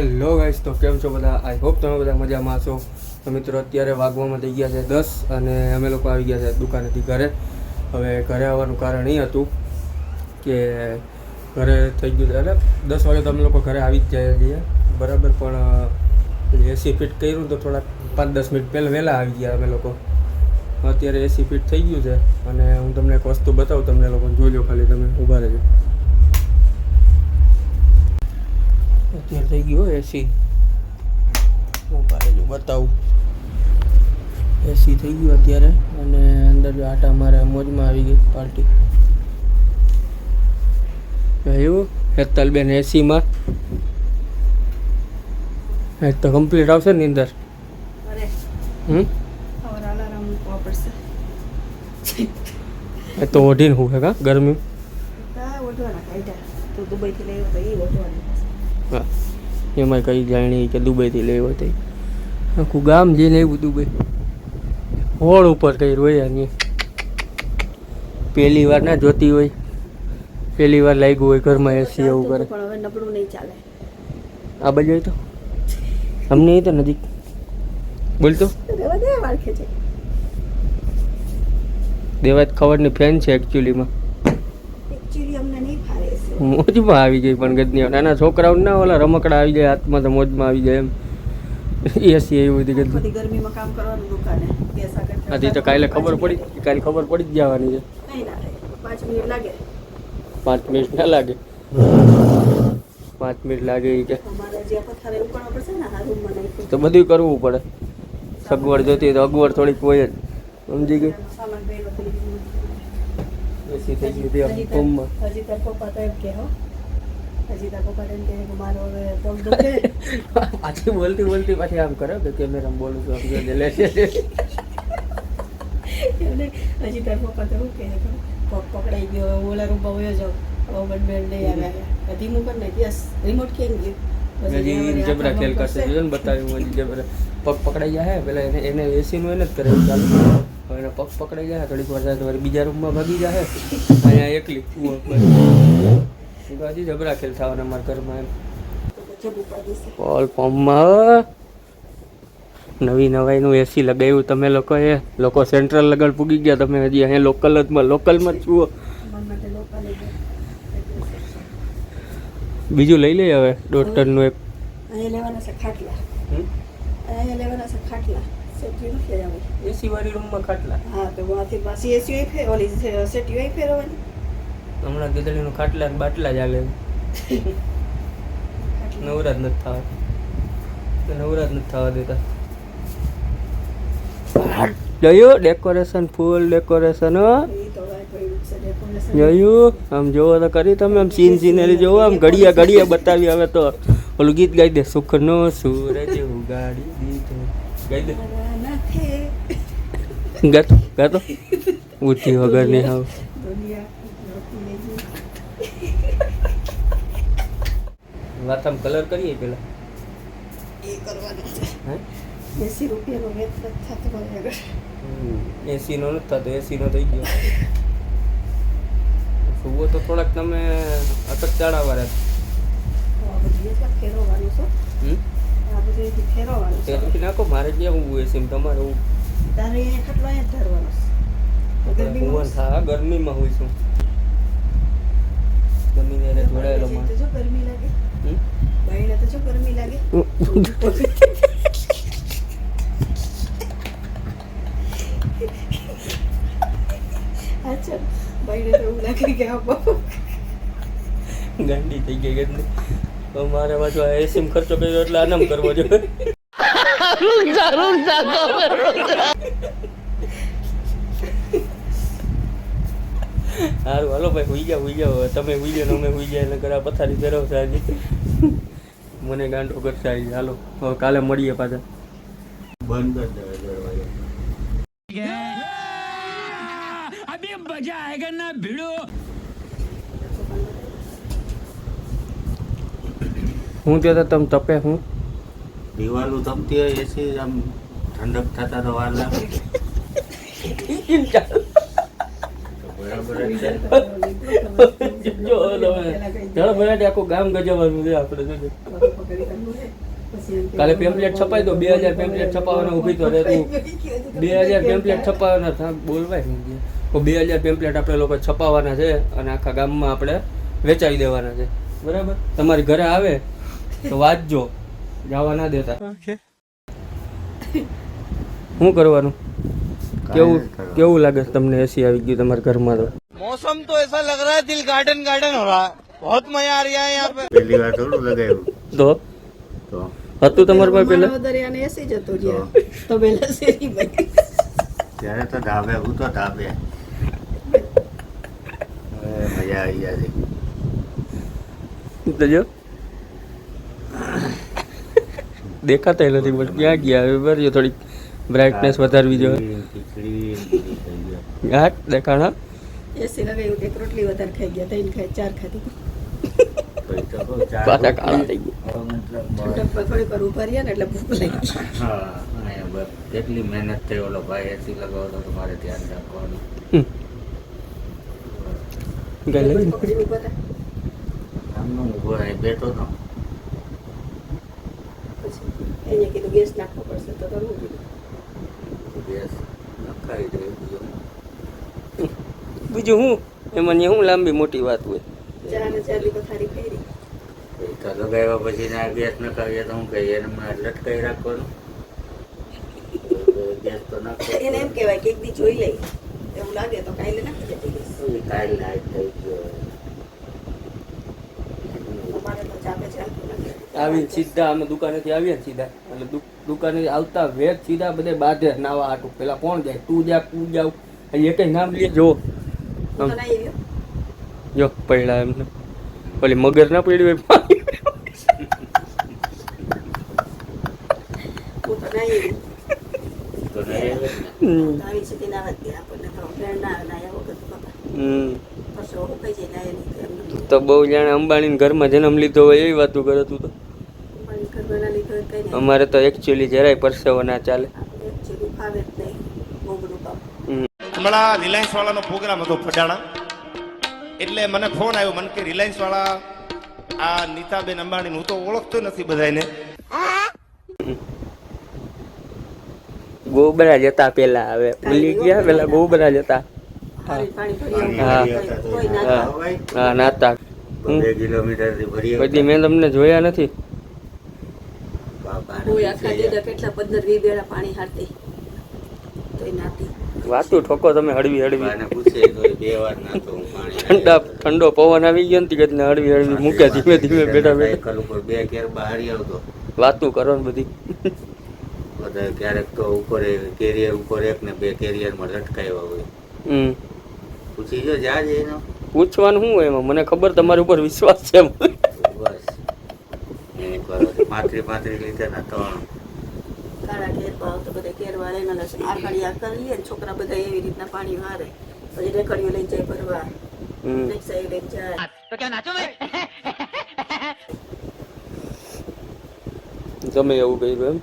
Hello guys, તો કેમ છો બધા? આઈ હોપ તમે બધા મજામાં છો. તો મિત્રો અત્યારે વાગવામાં થઈ ગયા છે 10 અને અમે લોકો આવી ગયા છે દુકાનેથી ઘરે. હવે ઘરે આવવાનું કારણ એ હતું કે ઘરે થઈ ગયું એટલે 10 વાગે તો અમે લોકો ઘરે આવી જ જાય છીએ બરાબર, પણ એસી ફિટ કર્યું તો થોડાક 5-10 મિનિટ પહેલાં વહેલા આવી ગયા અમે લોકો. અત્યારે એસી ફિટ થઈ ગયું છે અને હું તમને એક વસ્તુ બતાવું, તમને લોકોને જોજો, ખાલી તમે ઊભા રહેજો. અત્યારે થઈ ગયું એસી, ઊભા રહેજો બતાવું. એસી થઈ ગયું અત્યારે અને અંદર જો આટા મારે મોજમાં આવી ગઈ પાર્ટી. એવું હેતલબેન એસીમાં એક તો કમ્પ્લીટ આવશે ને અંદર. એ તો ઓઢીને હું કા ગરમી. હા, એમાં કઈ જાણી કે દુબઈથી લેવો હતો. આખું ગામ જઈને આવ્યું દુબઈ. હોળ ઉપર કર્યું હોય એની. પહેલી વાર ના જોતી હોય, પહેલી વાર લાગ્યું હોય ઘરમાં એસી એવું કરે. પણ હવે નબળું નહીં ચાલે. આ બાજુ તો અમને તો નજીક બોલતો દેવાત ખબરની ફેન છે એકચ્યુઅલીમાં. એકચ્યુઅલી અમને નહીં ફાવે છે. મોજમાં આવી ગઈ પણ ગદની નાના છોકરાઓ ના ઓલા રમકડા આવી જાય હાથમાં તો મોજમાં આવી જાય એમ. એસી એવી બધી ગદની. બધી ગરમીમાં કામ કરવાનું દુકાને. પૈસા કરતા. આથી તો કાલે ખબર પડી જ જવાની છે. નહીં ના થાય. 5 મિનિટ લાગે. 5 મિનિટ ના લાગે. 5 મિનિટ લાગે કે અમારે જે પથારે ઉકળવા પડશે ને આ રૂમમાં નહીં તો બધું કરવું પડે. સગવડ જોતી તો અગવડ થોડીક હોય જ, સમજી ગઈ. સામાન પહેલો એસી થઈ ગયું ત્યાં રૂમમાં. હજી તાર પપ્પા તો એમ કે હો હજી તાર પપ્પા એમ કહે કે મારો હવે પગ દુખે. પાછી બોલતી પાછી આમ કરે કે કેમેરામાં બોલું છું સમજો લે છે. હજી તાર પપ્પા તો શું કહે પગ પકડાઈ ગયો ઓલા રૂમમાં વયો જાવ. ઓવન બેડ લઈ આવ્યા ધીમું કરી નાખ. યસ રિમોટ કેમ ગયું હજી જબરા ખેલ કરશે જો ને બતાવ્યું. હજી જબરા પગ પકડાઈ જાય પેલા એને એસીનું એને જ કરે ચાલુ. હવે એને પગ પકડાઈ જાય થોડીક વાર જાય તો વળી બીજા રૂમમાં ભાગી જાય અહીંયા એકલી. હજી જબરા ખેલ થવાના અમારા ઘરમાં એમ. પોલ પંપમાં નવી નવાઈનું એસી લગાવ્યું તમે લોકોએ. લોકો સેન્ટ્રલ લગડ પૂગી ગયા, તમે હજી અહીંયા લોકલમાં જ જુઓ. બીજું લઈ લઈએ હવે ડોક્ટરનું એક. અહીંયા લેવાના છે ખાટલા. અહીંયા લેવાના છે ખાટલા. સેટી નથી લઈ આવે. એસી વાળી રૂમમાં ખાટલા. હા તો વાથી પાછી એસી હોય ફેર ઓલી સેટી હોય ફેરવાની. હમણાં ગધડીનું ખાટલા ને બાટલા જ આલે. નવરાજ નથી થવા દેતા. જોયું ડેકોરેશન, ફૂલ ડેકોરેશન. જોયું આમ જોવો તો કરી તમે, આમ સીનરી જોવો, આમ ઘડિયા બતાવી. હવે તો ઓલું ગીત ગાઈ દે, સુખનો સૂરજ ઉગાડી દીધો. ગાઈ દે ગાતો ઉઠી વગર નહીં આવ. વાતામ કલર કરીએ પેલા એ કરવાનું છે. 80 રૂપિયાનો વેચ થતો હોય. એસી નો નથી થતો, એસી નો થઈ ગયો. સુવો તો થોડાક તમે અટક ચાળાવા રહે. ફેરવવાનું છે. આ બધું ફેરવવાનું છે. ફેરવી નાખો. મારે ક્યાં હું એસી તમારે હું તારે અહીંયા ખાટલો અહીંયા ધરવાનું છે. ગરમીમાં હોય છું. ગરમીને જોડાયેલો માણસ. જો ગરમી લાગે. બાઈને તો જો ગરમી લાગે. અચ્છા બાઈને તો એવું લાગે કે આ ગાંડી થઈ ગઈ ગંદી. મારે પાછું એસી ખર્ચો કર્યો એટલે આનામ કરવો જોઈએ. સારું હાલો ભાઈ, હુઈ જાઓ તમે. હુઈ જાઓ અમે હુઈ જાય એટલે ઘરે પથારી ફેરવશે આજે. મને ગાંડો કરશે આજે. હાલો હવે કાલે મળીએ પાછા. બંધ કરી દે. અભી મજા આયેગા ના ભીડો. હું ત્યાં તમે તપે હું દિવાલું તપતી હોય એસી આમ ઠંડક થતા તો વાર લાગે. બરાબર જો ઝડપ ભરાટી આખું ગામ ગજવવાનું છે આપણે જોજો. કાલે પેમ્પલેટ છપાઈ દો 2000 પેમ્પલેટ છપાવવાના ઊભી તો રે તું 2000 પેમ્પલેટ છપાવવાના થા બોલવાય નહીં તો 2000 પેમ્પલેટ આપણે લોકો છપાવવાના છે અને આખા ગામમાં આપણે વેચાઈ દેવાના છે બરાબર. તમારી ઘરે આવે તો વાંચજો, જવા ના દેતા. શું કરવાનું? કેવું કેવું લાગે છે તમને એસી આવી ગયું તમારા ઘરમાં? તો मौसम तो ऐसा लग रहा है दिल गार्डन गार्डन हो रहा है, बहुत मजा आ रहा है यहाँ पे. પહેલી વાર થોડું લગાવ્યું તો તો હતું તમારા પાસે પેલા? દરિયાને એસી જતો રહ્યા તો પેલા શેરી બની. ત્યારે તો ધાબે હું તો ધાબે હવે મજા આવી જાય તો જો દેખાતા નથી બટ ક્યાં ગયા હવે બરાબર થોડીક બ્રાઇટનેસ વધારવી જોઈએ. ખીચડી બધી થઈ ગઈ. હા દેખાણા એસી લગાવ્યું તો એક રોટલી વધારે ખાઈ ગયા, 3 ખાઈ 4 ખાધી. પછી તો કહું ચાર પાછા કાળા થઈ ગયા. હવે મતલબ ઠંડક પર થોડીક વાર ઉભા રહ્યા ને એટલે ભૂખ લાગી. હા અહીંયા બસ કેટલી મહેનત થઈ ઓલો ભાઈ એસી લગાવતો તો મારે ધ્યાન રાખવાનું. ગઈ લઈ પકડીને ઉભા હતા. આમનો ઊભો અહીં બેઠો તો પછી એને કીધું ગેસ નાખવો પડશે તો કરવું કીધું. ગેસ નખાઈ દે બીજો બીજું હું એમાં ને હું લાંબી મોટી વાત હોય. 4 ને 4 ની પથારી ફેરી. તો લગાવ્યા પછી ના ગેસ નખાવીએ તો હું કહીએ એને લટકાઈ રાખવાનું. ગેસ તો નાખો એને એમ કહેવાય કે એક દી જોઈ લઈ એવું લાગે તો કાલે નાખી દેતી ગેસ. કાલ લાઈટ થઈ ગયો. અમારે તો ચાપે ચાલતું નથી. આવીને સીધા અમે દુકાનેથી આવીએ ને સીધા એટલે દુકાને આવતા વેગ સીધા બધે બાંધે નાવા હાટું. પેલા કોણ જાય? તું જા તું જાવ એક નામ લે જો હું તો નહીં આવ્યો. જો પડ્યા એમને ઓલી મગર ના પડી હોય પાણી. હું તો નહીં આવ્યો. તો નહીં આવે ને. આવી સુધી ના હતી આપણને તો ફ્રેન્ડ ના આવ્યા વગર તો બાપા. પછી હું કઈ જઈ ના નહીં એમને તો બહુ જાણે અંબાણી ઘરમાં જન્મ લીધો હોય એવી વાતો કરે તું તો. પણ ઘર બના લીધો હોય કઈ નહીં. અમારે તો એકચ્યુઅલી જરાય પરસેવો ના ચાલે. આપણે એકચ્યુઅલી ફાવે જ નહીં મોગનું કામ. હમણાં રિલાયન્સ વાળાનો પ્રોગ્રામ હતો પડાણા, એટલે મને ફોન આવ્યો, મને કે રિલાયન્સ વાળા આ નીતાબેન અંબાણી હું તો ઓળખતો નથી બધાને. ગોબરા જતા પેલા હવે ભૂલી ગયા પેલા ગોબરા જતા. પાણી ભરી હા. આવું કોઈ ના હા. હા નાતા 2 કિલોમીટરથી ભરી બધી મેં તમને જોયા નથી. બાપા કોઈ આખા દીધા કેટલા 15-20 બેડા પાણી હારતી તોય નાતી. વાતું ઠોકો તમે હળવી હળવી. બાને પૂછે તો 2 વાર નાતો હું પાણી. ઠંડો પવન આવી ગયો ને તીકતને હળવી હળવી મૂક્યા ધીમે ધીમે બેઠા બેઠા સાયકલ ઉપર 2 કેર બહાર આવતો. વાતું કરો ને બધી. બધા ક્યારેક તો ઉપર કેરિયર ઉપર 1 ને 2 કેરિયરમાં લટકાવ્યા હોય. પૂછી જો જાજે એનો પૂછવાનું શું હોય એમાં? મને ખબર તમારી ઉપર વિશ્વાસ છે. બસ એને કરો 35 લીધા 3 કાળા ઘેર પાવ તો બધા ઘેર વાળે ના લશે આકડિયા કરીએ ને છોકરા બધા એવી રીતના પાણી વારે પછી રેકડીઓ લઈને જાય ભરવા રિક્ષા લઈને જાય तो क्या नाचो मैं તમે એવું કર્યું એમ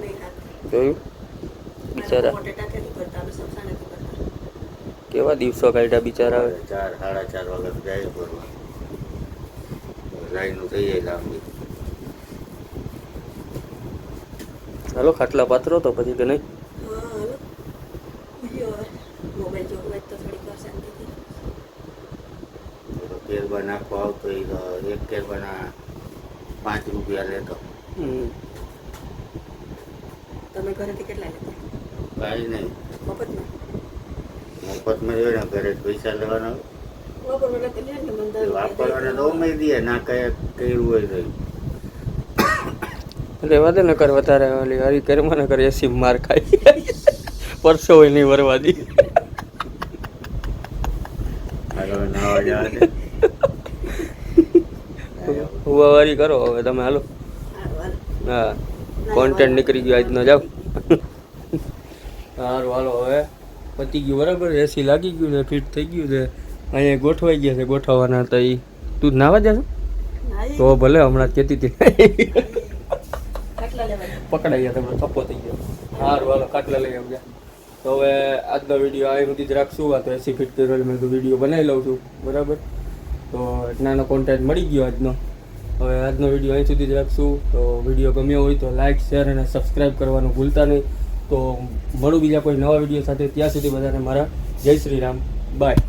નહીં હાથ જોયું? બિચારા મોટે ટાંકેથી ભરતા અમે સબસાને ભરતા કેવા દિવસો કાઢ્યા બિચારા. 4 સાડા 4 વાગે જાય ભરવા. લાઈનું થઈ જાય લાંબી. હાલો ખાટલા પાથરો તો પછી કે નહીં? હાલો બીજો મોબાઈલ જોવો હોય તો થોડીક વાર શાંતિથી કેરબા નાખવા આવતો એ તો 1 કેરબાના 5 રૂપિયા લેતો. તમે ઘરેથી કેટલા લેતા કાંઈ નહીં મફતમાં મફતમાં જોઈએ ને ઘરે પૈસા લેવાના વાપરવા નથી લે ને મને વાપરવાને તો અમે દઈએ ના કઈ કર્યું હોય તો રેવા દે નકર વધારે ઓલી હરી કર્મા નકર એસી માર ખાય પરસો હોય નહીં વરવા દી. હાલો નાવા જવા દે. હુવાવારી કરો હવે તમે હાલો. હા કોન્ટેન્ટ નીકળી ગયો આજનો જાવ. સારું હાલો હવે પતી ગયું બરાબર. એસી લાગી ગયું છે ફિટ થઈ ગયું છે. અહીંયા ગોઠવાઈ ગયા છે ગોઠવવાના હતા એ. તું નાવા જશો તો ભલે હમણાં જ કહેતી હતી. કેટલા લેવાના પકડાઈ ગયા તમે થપ્પો થઈ ગયો. સારું હાલો ખાટલા લઈ આવજા. તો હવે આજનો વિડીયો આવી સુધી જ રાખશું. આ તો 80 ફીટ કરેલો મેં તો વિડીયો બનાવી લઉં છું, બરાબર. તો નાનો કોન્ટેન્ટ મળી ગયો આજનો. હવે આજનો વિડીયો અહીં સુધી જ રાખશું. તો વિડીયો ગમ્યો હોય તો લાઇક, શેર અને સબસ્ક્રાઈબ કરવાનું ભૂલતા નહીં. તો મળું બીજા કોઈ નવા વિડીયો સાથે. ત્યાં સુધી બધાને મારા જય શ્રી રામ, બાય.